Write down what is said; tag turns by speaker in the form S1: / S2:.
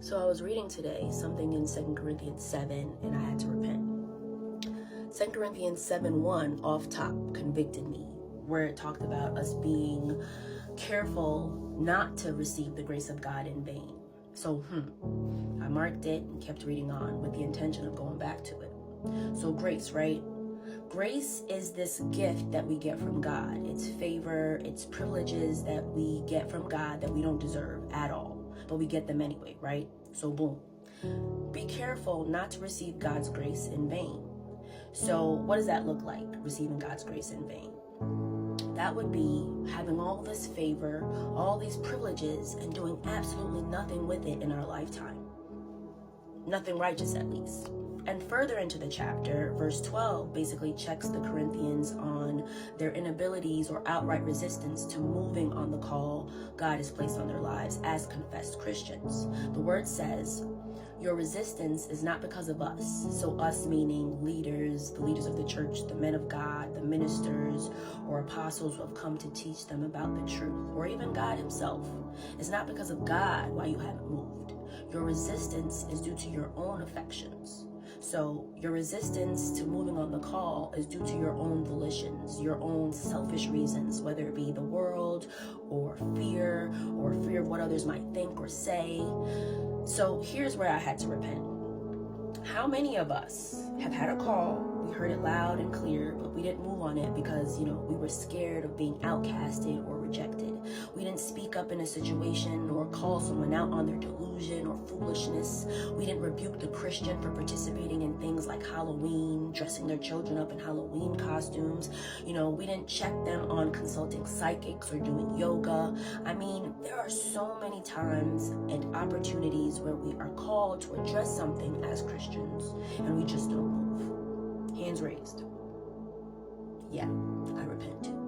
S1: So I was reading today something in 2 Corinthians 7, and I had to repent. 2 Corinthians 7:1 off top convicted me, where it talked about us being careful not to receive the grace of God in vain. So I marked it and kept reading on with the intention of going back to it. So grace, right? Grace is this gift that we get from God. It's favor, it's privileges that we get from God that we don't deserve at all, but we get them anyway, right? So boom. Be careful not to receive God's grace in vain. So what does that look like, receiving God's grace in vain? That would be having all this favor, all these privileges, and doing absolutely nothing with it in our lifetime. Nothing righteous, at least. And further into the chapter, verse 12 basically checks the Corinthians on their inabilities or outright resistance to moving on the call God has placed on their lives as confessed Christians. The word says, your resistance is not because of us. So us meaning leaders, the leaders of the church, the men of God, the ministers or apostles who have come to teach them about the truth, or even God himself. It's not because of God why you haven't moved. Your resistance is due to your own affections. So your resistance to moving on the call is due to your own volitions, your own selfish reasons, whether it be the world or fear of what others might think or say. So here's where I had to repent. How many of us have had a call, we heard it loud and clear, but we didn't move on it because, we were scared of being outcasted or rejected. We didn't speak up in a situation or call someone out on their delusion or foolishness. We didn't rebuke the Christian for participating in things like Halloween, dressing their children up in Halloween costumes. We didn't check them on consulting psychics or doing yoga. There are so many times and opportunities where we are called to address something as Christians and we just don't move. Hands raised. Yeah, I repent too.